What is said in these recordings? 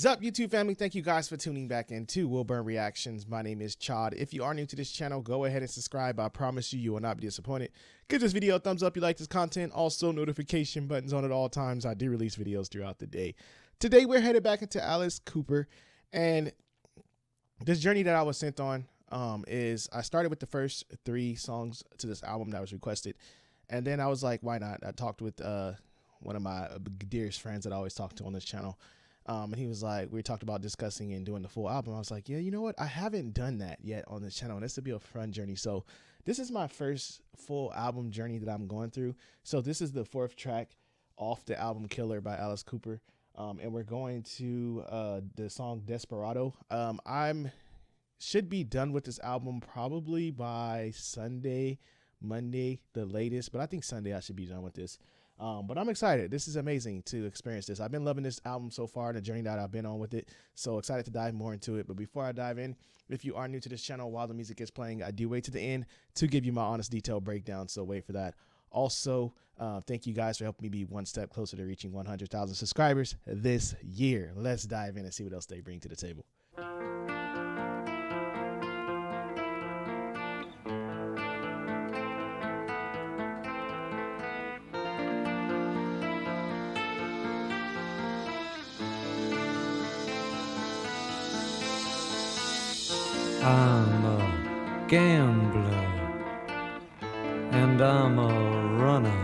up, YouTube family? Thank you guys for tuning back into Wilburn Reactions. My name is Chod. If you are new to this channel, go ahead and subscribe. I promise you, you will not be disappointed. Give this video a thumbs up if you like this content. Also, notification buttons on at all times. I do release videos throughout the day. Today, we're headed back into Alice Cooper. And this journey that I was sent on is I started with the first 3 songs to this album that was requested. And then I was like, why not? I talked with one of my dearest friends that I always talk to on this channel. And he was like, we talked about discussing and doing the full album. I was like, yeah, you know what? I haven't done that yet on this channel. And this would be a fun journey. So this is my first full album journey that I'm going through. So this is the 4th track off the album Killer by Alice Cooper. And we're going to the song Desperado. I'm should be done with this album probably by Sunday, Monday, the latest. But I think Sunday I should be done with this. But I'm excited. This is amazing to experience this. I've been loving this album so far, the journey that I've been on with it. So excited to dive more into it. But before I dive in, if you are new to this channel while the music is playing, I do wait to the end to give you my honest detailed breakdown. So wait for that. Also, thank you guys for helping me be one step closer to reaching 100,000 subscribers this year. Let's dive in and see what else they bring to the table. I'm a gambler and I'm a runner,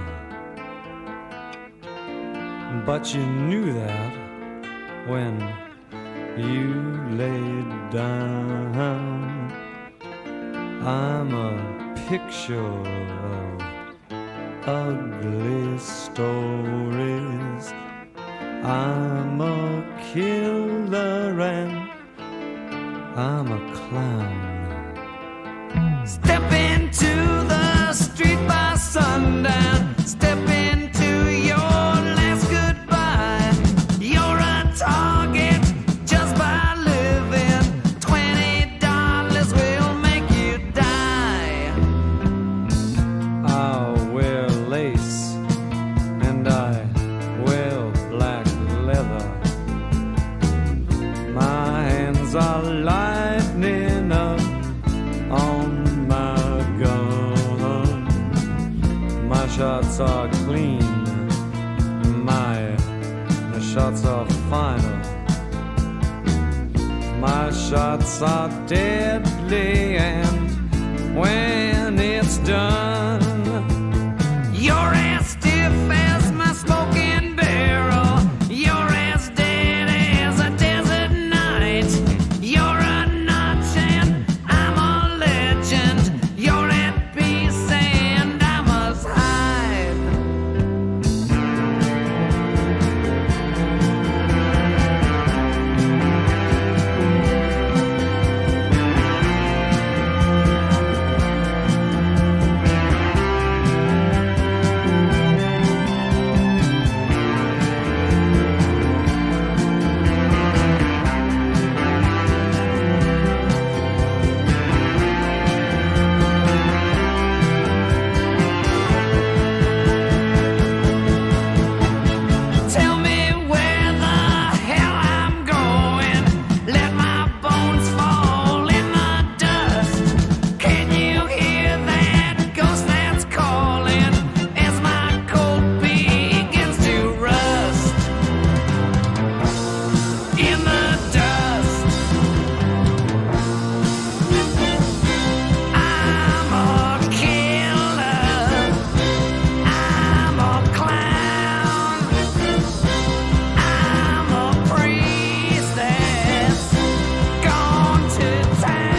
but you knew that when you laid down. I'm a picture of ugly stories. I'm a killer and I'm a clown. Step into the street by sundown. Step into your last goodbye. You're a target just by living. $20 will make you die. I'll wear lace and I wear black leather. My hands are lightning up on my gun. My shots are clean, my shots are final. My shots are deadly, and when it's done, you're as stiff as my smoking barrel. You're as dead as a desert night. You're a notch and I'm a legend. You're at peace and I must hide. Tell me where the hell I'm going. Let my bones fall in the dust. Can you hear that ghost that's calling as my coat begins to rust? In the dust, I'm a killer. I'm a clown. I'm a priest that's gone to town.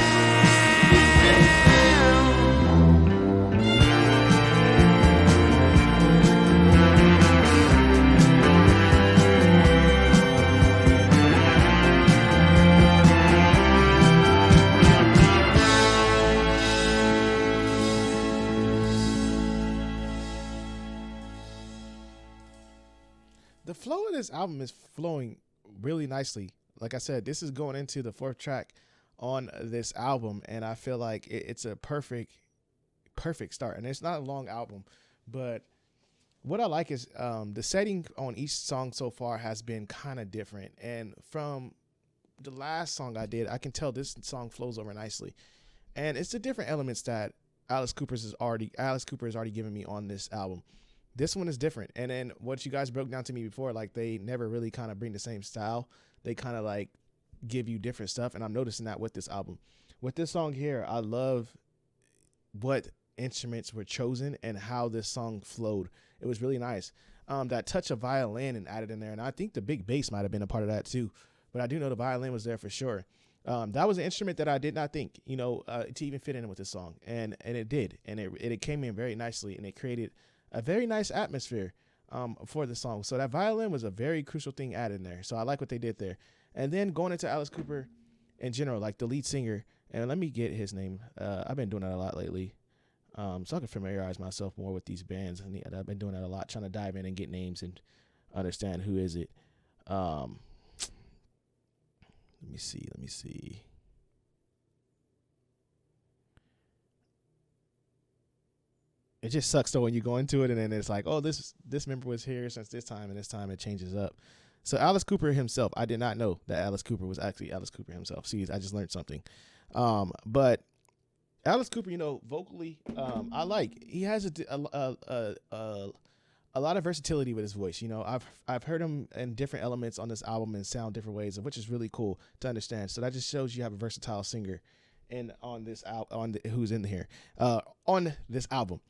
The flow of this album is flowing really nicely. Like I said, this is going into the 4th track on this album, and I feel like it's a perfect start. And it's not a long album, but what I like is the setting on each song so far has been kind of different. And from the last song I did, I can tell this song flows over nicely. And it's the different elements that Alice Cooper has already given me on this album. This one is different. And then what you guys broke down to me before, like they never really kind of bring the same style. They kind of like give you different stuff. And I'm noticing that with this album. With this song here, I love what instruments were chosen and how this song flowed. It was really nice. That touch of violin and added in there. And I think the big bass might have been a part of that too. But I do know the violin was there for sure. That was an instrument that I did not think, to even fit in with this song. And it did. And it came in very nicely. And it created a very nice atmosphere for the song. So that violin was a very crucial thing added in there. So I like what they did there. And then going into Alice Cooper in general, like the lead singer, and let me get his name. I've been doing that a lot lately. So I can familiarize myself more with these bands. And I've been doing that a lot, trying to dive in and get names and understand who is it. Let me see. It just sucks though when you go into it and then it's like, oh, this member was here since this time, and this time it changes up. So Alice Cooper himself, I did not know that Alice Cooper was actually Alice Cooper himself. See, I just learned something. But Alice Cooper, vocally, I like. He has a lot of versatility with his voice. I've heard him in different elements on this album and sound different ways, which is really cool to understand. So that just shows you have a versatile singer on this who's in here on this album.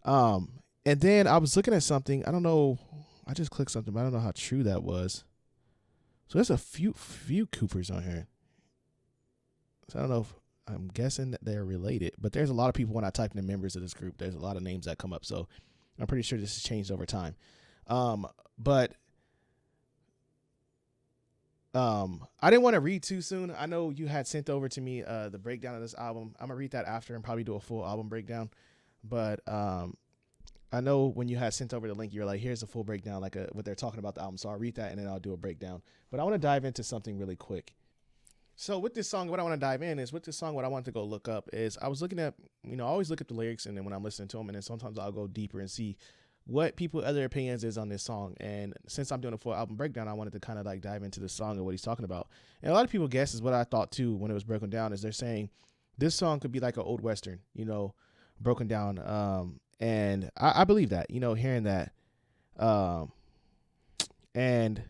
And then I was looking at something. I don't know. I just clicked something, but I don't know how true that was. So there's a few Coopers on here. So I don't know if I'm guessing that they're related, but there's a lot of people when I type in the members of this group. There's a lot of names that come up. So I'm pretty sure this has changed over time. But I didn't want to read too soon. I know you had sent over to me the breakdown of this album. I'm going to read that after and probably do a full album breakdown. But I know when you had sent over the link, you're like, here's a full breakdown, like what they're talking about the album. So I'll read that and then I'll do a breakdown. But I want to dive into something really quick. So with this song, what I want to dive in is with this song, what I want to go look up is I was looking at, I always look at the lyrics and then when I'm listening to them, and then sometimes I'll go deeper and see what other opinions is on this song. And since I'm doing a full album breakdown, I wanted to kind of like dive into the song and what he's talking about. And a lot of people guess is what I thought too when it was broken down is they're saying this song could be like an old Western, broken down. And I believe that, hearing that. And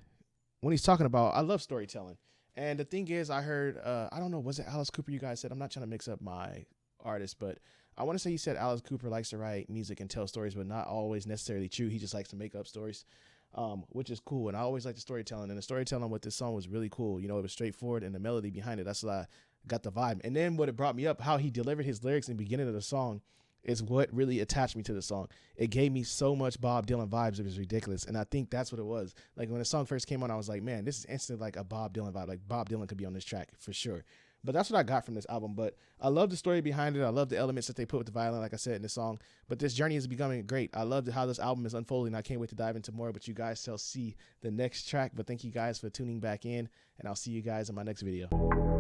when he's talking about, I love storytelling. And the thing is, I heard, I don't know, was it Alice Cooper you guys said? I'm not trying to mix up my artist, but I want to say he said Alice Cooper likes to write music and tell stories, but not always necessarily true. He just likes to make up stories, which is cool. And I always like the storytelling. And the storytelling with this song was really cool. It was straightforward, and the melody behind it, that's what I got the vibe. And then what it brought me up, how he delivered his lyrics in the beginning of the song is what really attached me to the song. It gave me so much Bob Dylan vibes. It was ridiculous. And I think that's what it was. Like when the song first came on, I was like, man, this is instantly like a Bob Dylan vibe. Like Bob Dylan could be on this track for sure. But that's what I got from this album. But I love the story behind it. I love the elements that they put with the violin, like I said in the song. But this journey is becoming great. I love how this album is unfolding. I can't wait to dive into more, but you guys shall see the next track. But thank you guys for tuning back in, and I'll see you guys in my next video.